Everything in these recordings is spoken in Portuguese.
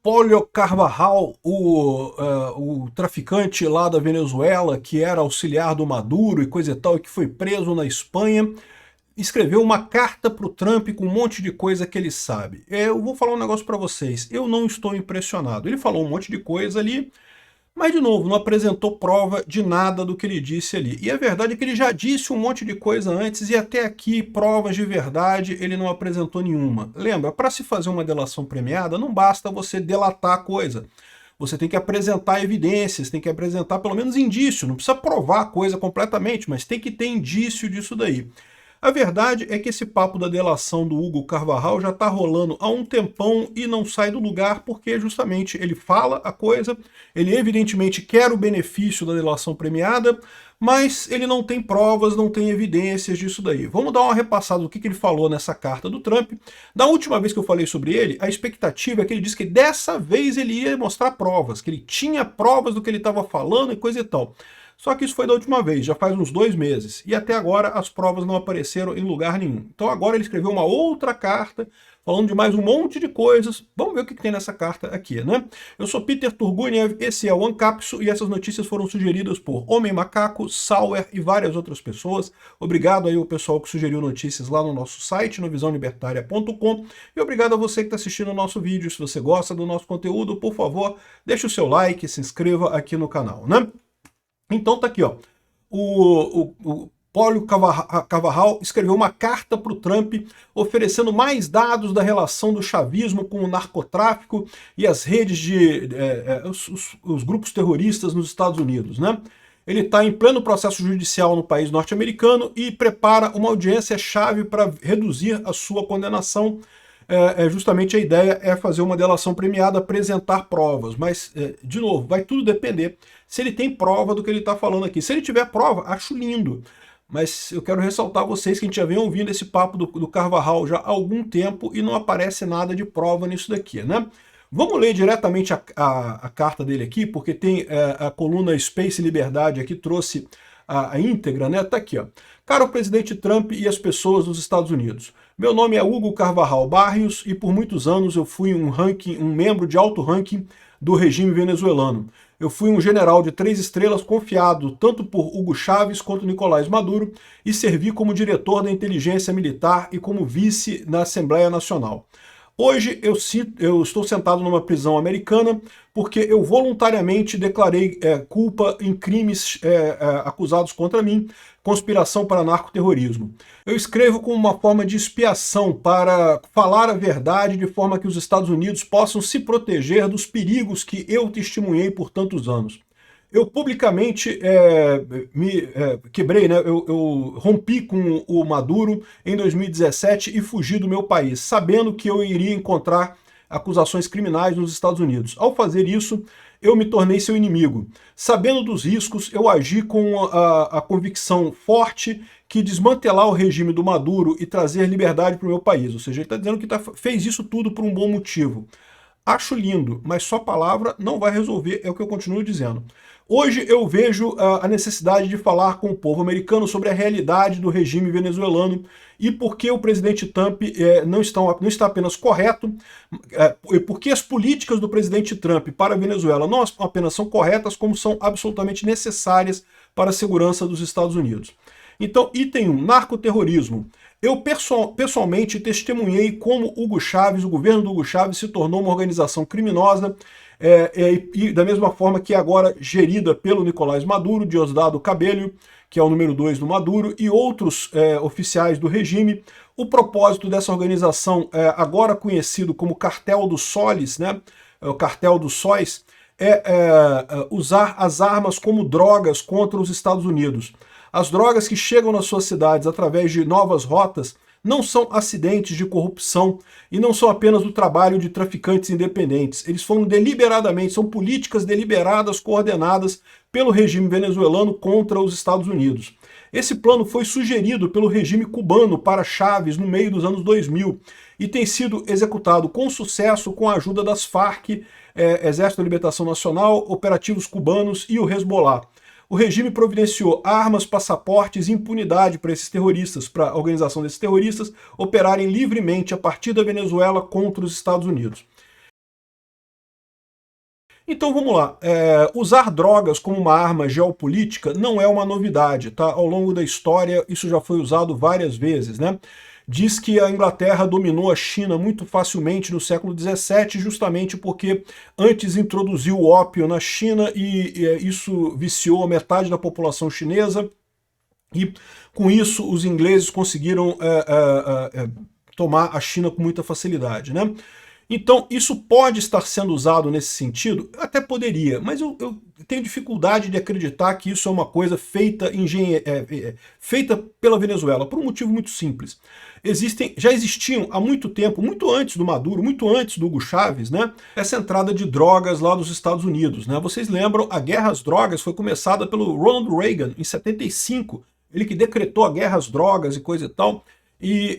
Pólio Carvajal, o traficante lá da Venezuela, que era auxiliar do Maduro e coisa e tal, e que foi preso na Espanha, escreveu uma carta para o Trump com um monte de coisa que ele sabe. Eu vou falar um negócio para vocês, eu não estou impressionado. Ele falou um monte de coisa ali, mas, de novo, não apresentou prova de nada do que ele disse ali. E a verdade é que ele já disse um monte de coisa antes e até aqui, provas de verdade, ele não apresentou nenhuma. Lembra, para se fazer uma delação premiada, não basta você delatar a coisa. Você tem que apresentar evidências, tem que apresentar pelo menos indício. Não precisa provar a coisa completamente, mas tem que ter indício disso daí. A verdade é que esse papo da delação do Hugo Carvajal já está rolando há um tempão e não sai do lugar porque justamente ele fala a coisa, ele evidentemente quer o benefício da delação premiada, mas ele não tem provas, não tem evidências disso daí. Vamos dar uma repassada do que ele falou nessa carta do Trump. Da última vez que eu falei sobre ele, a expectativa é que ele disse que dessa vez ele ia mostrar provas, que ele tinha provas do que ele estava falando e coisa e tal. Só que isso foi da última vez, já faz uns 2 meses, e até agora as provas não apareceram em lugar nenhum. Então agora ele escreveu uma outra carta, falando de mais um monte de coisas. Vamos ver o que tem nessa carta aqui, né? Eu sou Peter Turguniev, esse é o Ancapsu, e essas notícias foram sugeridas por Homem Macaco, Sauer e várias outras pessoas. Obrigado aí ao pessoal que sugeriu notícias lá no nosso site, no visãolibertaria.com, e obrigado a você que está assistindo o nosso vídeo. Se você gosta do nosso conteúdo, por favor, deixe o seu like, se inscreva aqui no canal, né? Então tá aqui, ó. O Pólio Carvajal escreveu uma carta para o Trump oferecendo mais dados da relação do chavismo com o narcotráfico e as redes os grupos terroristas nos Estados Unidos, né? Ele está em pleno processo judicial no país norte-americano e prepara uma audiência-chave para reduzir a sua condenação. Justamente a ideia é fazer uma delação premiada, apresentar provas, mas, de novo, vai tudo depender se ele tem prova do que ele está falando aqui. Se ele tiver prova, acho lindo, mas eu quero ressaltar a vocês que a gente já vem ouvindo esse papo do Carvajal já há algum tempo e não aparece nada de prova nisso daqui, né? Vamos ler diretamente a carta dele aqui, porque tem a coluna Space Liberdade aqui, trouxe a íntegra, né? Tá aqui, ó. Caro presidente Trump e as pessoas dos Estados Unidos, meu nome é Hugo Carvajal Barrios e por muitos anos eu fui um membro de alto ranking do regime venezuelano. Eu fui um general de 3 estrelas confiado tanto por Hugo Chávez quanto Nicolás Maduro e servi como diretor da inteligência militar e como vice na Assembleia Nacional. Hoje eu estou sentado numa prisão americana porque eu voluntariamente declarei culpa em crimes acusados contra mim, conspiração para narcoterrorismo. Eu escrevo como uma forma de expiação para falar a verdade de forma que os Estados Unidos possam se proteger dos perigos que eu testemunhei por tantos anos. Eu publicamente me quebrei, né? Eu rompi com o Maduro em 2017 e fugi do meu país, sabendo que eu iria encontrar acusações criminais nos Estados Unidos. Ao fazer isso, eu me tornei seu inimigo. Sabendo dos riscos, eu agi com a convicção forte que desmantelar o regime do Maduro e trazer liberdade para o meu país. Ou seja, ele está dizendo que fez isso tudo por um bom motivo. Acho lindo, mas só palavra não vai resolver, é o que eu continuo dizendo. Hoje eu vejo a necessidade de falar com o povo americano sobre a realidade do regime venezuelano e por que o presidente Trump não está apenas correto, e por que as políticas do presidente Trump para a Venezuela não apenas são corretas, como são absolutamente necessárias para a segurança dos Estados Unidos. Então, item 1, narcoterrorismo. Eu pessoalmente testemunhei como o governo do Hugo Chávez se tornou uma organização criminosa e da mesma forma que é agora gerida pelo Nicolás Maduro, Diosdado Cabello, que é o número 2 do Maduro, e outros oficiais do regime. O propósito dessa organização, agora conhecido como Cartel dos Soles, né, o Cartel dos Sóis, usar as armas como drogas contra os Estados Unidos. As drogas que chegam nas suas cidades através de novas rotas não são acidentes de corrupção e não são apenas o trabalho de traficantes independentes. Eles foram deliberadamente, são políticas deliberadas, coordenadas pelo regime venezuelano contra os Estados Unidos. Esse plano foi sugerido pelo regime cubano para Chávez no meio dos anos 2000 e tem sido executado com sucesso com a ajuda das Farc, Exército da Libertação Nacional, operativos cubanos e o Hezbollah. O regime providenciou armas, passaportes e impunidade para esses terroristas, para a organização desses terroristas operarem livremente a partir da Venezuela contra os Estados Unidos. Então vamos lá, usar drogas como uma arma geopolítica não é uma novidade, tá? Ao longo da história isso já foi usado várias vezes, né? Diz que a Inglaterra dominou a China muito facilmente no século XVII, justamente porque antes introduziu o ópio na China e isso viciou a metade da população chinesa, e com isso os ingleses conseguiram tomar a China com muita facilidade, né? Então, isso pode estar sendo usado nesse sentido? Até poderia, mas eu tenho dificuldade de acreditar que isso é uma coisa feita pela Venezuela, por um motivo muito simples. Já existiam há muito tempo, muito antes do Maduro, muito antes do Hugo Chávez, né, essa entrada de drogas lá dos Estados Unidos. Né? Vocês lembram, a guerra às drogas foi começada pelo Ronald Reagan, em 75, ele que decretou a guerra às drogas e coisa e tal, e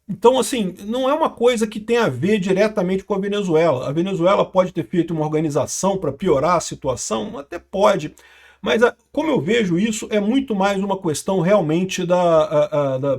então, assim, não é uma coisa que tem a ver diretamente com a Venezuela. A Venezuela pode ter feito uma organização para piorar a situação, até pode, mas como eu vejo isso, é muito mais uma questão realmente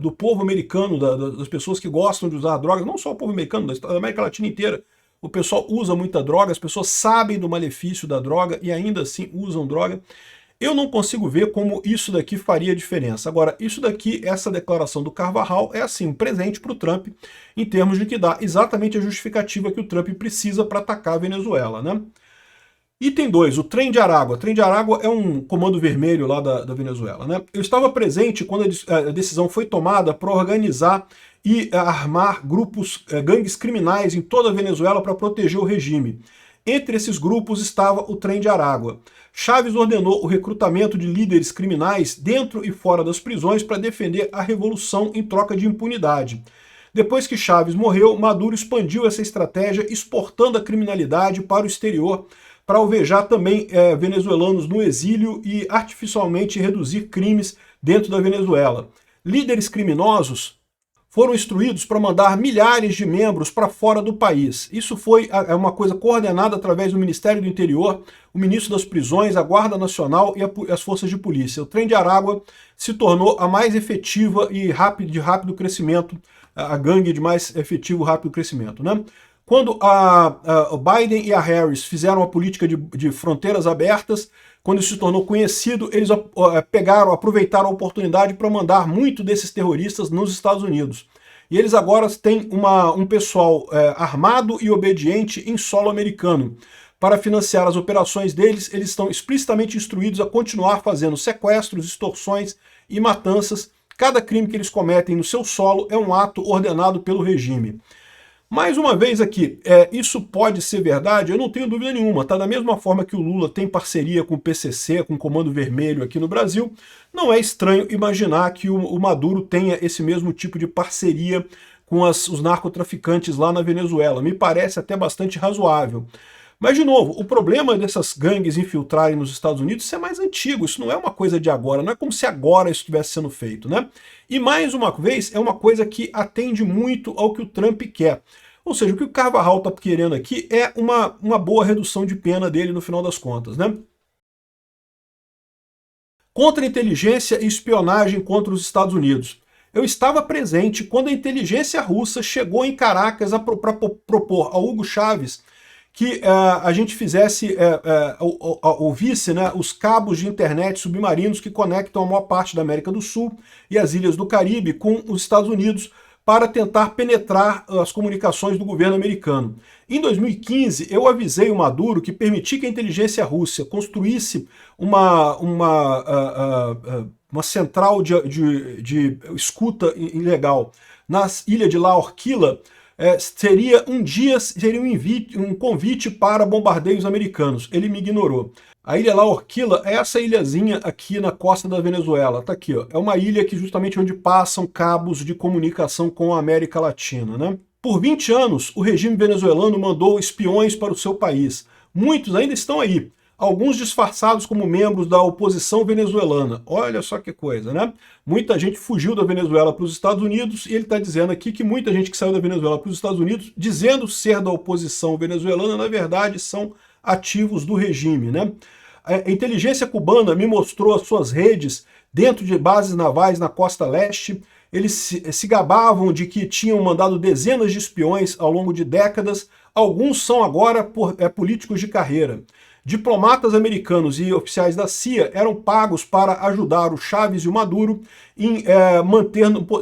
do povo americano, das pessoas que gostam de usar drogas, não só o povo americano, da América Latina inteira. O pessoal usa muita droga, as pessoas sabem do malefício da droga e ainda assim usam droga. Eu não consigo ver como isso daqui faria diferença. Agora, isso daqui, essa declaração do Carvajal, é assim, um presente para o Trump, em termos de que dá exatamente a justificativa que o Trump precisa para atacar a Venezuela, né? Item 2, o Trem de Aragua. O Trem de Aragua é um comando vermelho lá da Venezuela, né? Eu estava presente quando a decisão foi tomada para organizar e armar grupos, gangues criminais em toda a Venezuela para proteger o regime. Entre esses grupos estava o Trem de Aragua. Chávez ordenou o recrutamento de líderes criminais dentro e fora das prisões para defender a revolução em troca de impunidade. Depois que Chávez morreu, Maduro expandiu essa estratégia, exportando a criminalidade para o exterior, para alvejar também venezuelanos no exílio e artificialmente reduzir crimes dentro da Venezuela. Líderes criminosos foram instruídos para mandar milhares de membros para fora do país. Isso foi uma coisa coordenada através do Ministério do Interior, o Ministro das Prisões, a Guarda Nacional e as forças de polícia. O Trem de Aragua se tornou a mais efetiva e de rápido crescimento, a gangue de mais efetivo e rápido crescimento, né? Quando o Biden e a Harris fizeram a política de fronteiras abertas, quando isso se tornou conhecido, eles aproveitaram a oportunidade para mandar muito desses terroristas nos Estados Unidos. E eles agora têm um pessoal armado e obediente em solo americano. Para financiar as operações deles, eles estão explicitamente instruídos a continuar fazendo sequestros, extorsões e matanças. Cada crime que eles cometem no seu solo é um ato ordenado pelo regime. Mais uma vez aqui, isso pode ser verdade? Eu não tenho dúvida nenhuma, tá? Da mesma forma que o Lula tem parceria com o PCC, com o Comando Vermelho aqui no Brasil, não é estranho imaginar que o Maduro tenha esse mesmo tipo de parceria com os narcotraficantes lá na Venezuela. Me parece até bastante razoável. Mas, de novo, o problema dessas gangues infiltrarem nos Estados Unidos, isso é mais antigo, isso não é uma coisa de agora, não é como se agora isso estivesse sendo feito, né? E, mais uma vez, é uma coisa que atende muito ao que o Trump quer. Ou seja, o que o Carvajal está querendo aqui é uma boa redução de pena dele no final das contas, né? Contra-inteligência e espionagem contra os Estados Unidos. Eu estava presente quando a inteligência russa chegou em Caracas para propor ao Hugo Chávez que a gente fizesse, ouvisse, né, os cabos de internet submarinos que conectam a maior parte da América do Sul e as ilhas do Caribe com os Estados Unidos para tentar penetrar as comunicações do governo americano. Em 2015, eu avisei o Maduro que permitir que a inteligência russa construísse uma central de escuta ilegal na ilha de La Orquilla seria um convite para bombardeios americanos. Ele me ignorou. A ilha La Orquilla é essa ilhazinha aqui na costa da Venezuela. Tá aqui, ó. É uma ilha que justamente onde passam cabos de comunicação com a América Latina, né? Por 20 anos, o regime venezuelano mandou espiões para o seu país. Muitos ainda estão aí. Alguns disfarçados como membros da oposição venezuelana. Olha só que coisa, né? Muita gente fugiu da Venezuela para os Estados Unidos e ele está dizendo aqui que muita gente que saiu da Venezuela para os Estados Unidos, dizendo ser da oposição venezuelana, na verdade são ativos do regime, né? A inteligência cubana me mostrou as suas redes dentro de bases navais na costa leste. Eles se gabavam de que tinham mandado dezenas de espiões ao longo de décadas Alguns são agora políticos de carreira. Diplomatas americanos e oficiais da CIA eram pagos para ajudar o Chávez e o Maduro em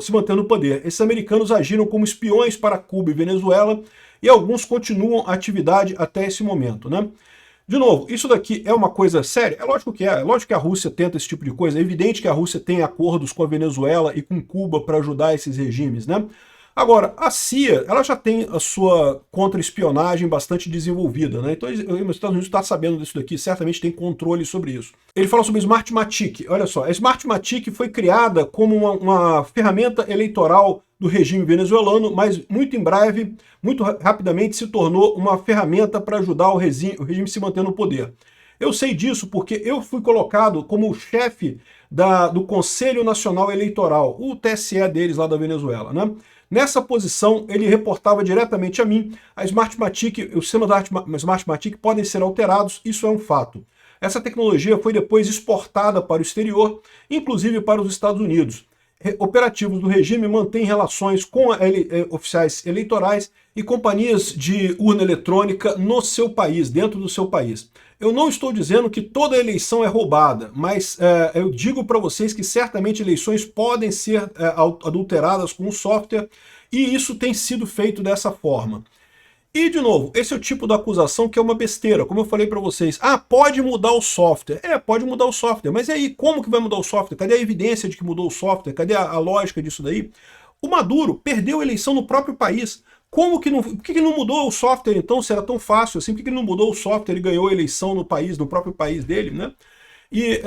se manter no poder. Esses americanos agiram como espiões para Cuba e Venezuela e alguns continuam a atividade até esse momento, né? De novo, isso daqui é uma coisa séria? É lógico que é. É lógico que a Rússia tenta esse tipo de coisa. É evidente que a Rússia tem acordos com a Venezuela e com Cuba para ajudar esses regimes, né? Agora, a CIA, ela já tem a sua contra-espionagem bastante desenvolvida, né? Então, os Estados Unidos está sabendo disso daqui, certamente tem controle sobre isso. Ele fala sobre Smartmatic. Olha só, a Smartmatic foi criada como uma ferramenta eleitoral do regime venezuelano, mas muito em breve, muito rapidamente, se tornou uma ferramenta para ajudar o regime a se manter no poder. Eu sei disso porque eu fui colocado como chefe do Conselho Nacional Eleitoral, o TSE deles lá da Venezuela, né? Nessa posição, ele reportava diretamente a mim. A Smartmatic, os sistemas da Smartmatic podem ser alterados, isso é um fato. Essa tecnologia foi depois exportada para o exterior, inclusive para os Estados Unidos. Operativos do regime mantêm relações com oficiais eleitorais e companhias de urna eletrônica no seu país, dentro do seu país. Eu não estou dizendo que toda eleição é roubada, mas eu digo para vocês que certamente eleições podem ser adulteradas com um software e isso tem sido feito dessa forma. E, de novo, esse é o tipo da acusação que é uma besteira, como eu falei para vocês. Ah, pode mudar o software. Pode mudar o software, mas e aí, como que vai mudar o software? Cadê a evidência de que mudou o software? Cadê a lógica disso daí? O Maduro perdeu a eleição no próprio país. Como que não, por que não mudou o software então, se era tão fácil assim? Por que ele não mudou o software e ganhou a eleição no país, no próprio país dele, né? E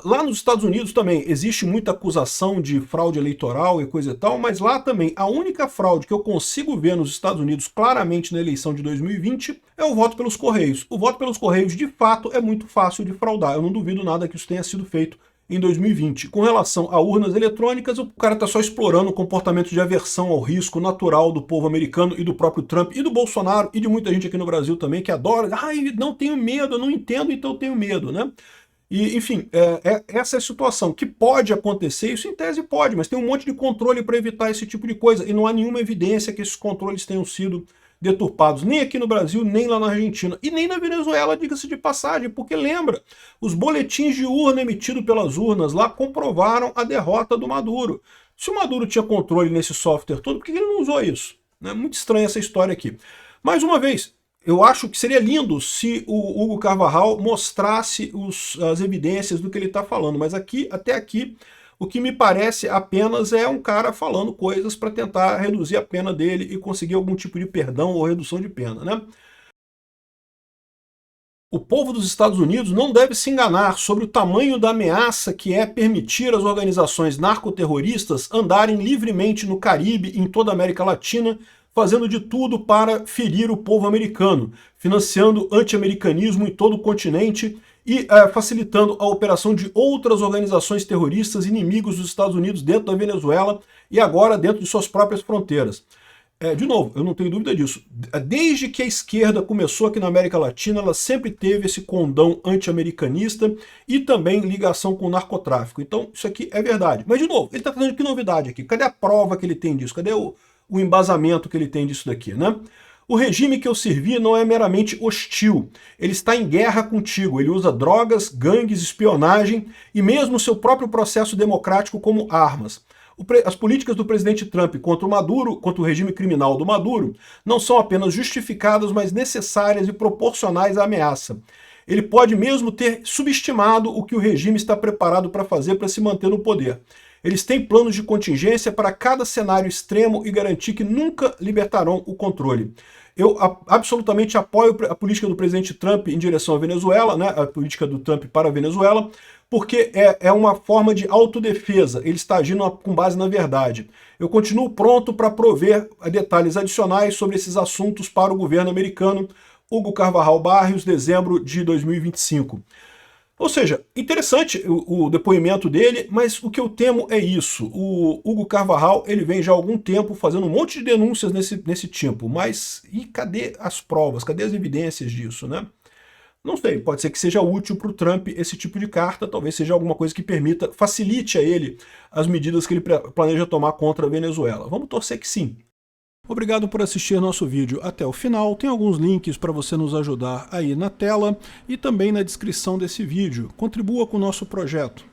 lá nos Estados Unidos também existe muita acusação de fraude eleitoral e coisa e tal, mas lá também a única fraude que eu consigo ver nos Estados Unidos claramente na eleição de 2020 é o voto pelos Correios. O voto pelos Correios, de fato, é muito fácil de fraudar. Eu não duvido nada que isso tenha sido feito em 2020. Com relação a urnas eletrônicas, o cara está só explorando o comportamento de aversão ao risco natural do povo americano e do próprio Trump e do Bolsonaro e de muita gente aqui no Brasil também que adora. Ai, não tenho medo, eu não entendo, então eu tenho medo, né? E, enfim, essa é a situação. Que pode acontecer, isso em tese pode, mas tem um monte de controle para evitar esse tipo de coisa. E não há nenhuma evidência que esses controles tenham sido deturpados, nem aqui no Brasil, nem lá na Argentina, e nem na Venezuela, diga-se de passagem, porque lembra, os boletins de urna emitidos pelas urnas lá comprovaram a derrota do Maduro. Se o Maduro tinha controle nesse software todo, por que ele não usou isso? É muito estranha essa história aqui. Mais uma vez, eu acho que seria lindo se o Hugo Carvajal mostrasse as evidências do que ele está falando, mas até aqui, o que me parece apenas é um cara falando coisas para tentar reduzir a pena dele e conseguir algum tipo de perdão ou redução de pena, né? O povo dos Estados Unidos não deve se enganar sobre o tamanho da ameaça que é permitir às organizações narcoterroristas andarem livremente no Caribe e em toda a América Latina, fazendo de tudo para ferir o povo americano, financiando anti-americanismo em todo o continente e facilitando a operação de outras organizações terroristas inimigos dos Estados Unidos dentro da Venezuela e agora dentro de suas próprias fronteiras. De novo, eu não tenho dúvida disso. Desde que a esquerda começou aqui na América Latina, ela sempre teve esse condão anti-americanista e também ligação com o narcotráfico. Então, isso aqui é verdade. Mas, de novo, ele está trazendo que novidade aqui? Cadê a prova que ele tem disso? Cadê o embasamento que ele tem disso daqui, né? O regime que eu servi não é meramente hostil. Ele está em guerra contigo. Ele usa drogas, gangues, espionagem e mesmo seu próprio processo democrático como armas. As políticas do presidente Trump contra o Maduro, contra o regime criminal do Maduro, não são apenas justificadas, mas necessárias e proporcionais à ameaça. Ele pode mesmo ter subestimado o que o regime está preparado para fazer para se manter no poder. Eles têm planos de contingência para cada cenário extremo e garantir que nunca libertarão o controle. Eu absolutamente apoio a política do presidente Trump em direção à Venezuela, né, a política do Trump para a Venezuela, porque é uma forma de autodefesa, ele está agindo com base na verdade. Eu continuo pronto para prover detalhes adicionais sobre esses assuntos para o governo americano. Hugo Carvajal Barrios, dezembro de 2025. Ou seja, interessante o depoimento dele, mas o que eu temo é isso. O Hugo Carvajal, ele vem já há algum tempo fazendo um monte de denúncias nesse tipo, mas e cadê as provas, cadê as evidências disso, né? Não sei, pode ser que seja útil para o Trump esse tipo de carta, talvez seja alguma coisa que facilite a ele as medidas que ele planeja tomar contra a Venezuela. Vamos torcer que sim. Obrigado por assistir nosso vídeo até o final. Tem alguns links para você nos ajudar aí na tela e também na descrição desse vídeo. Contribua com o nosso projeto.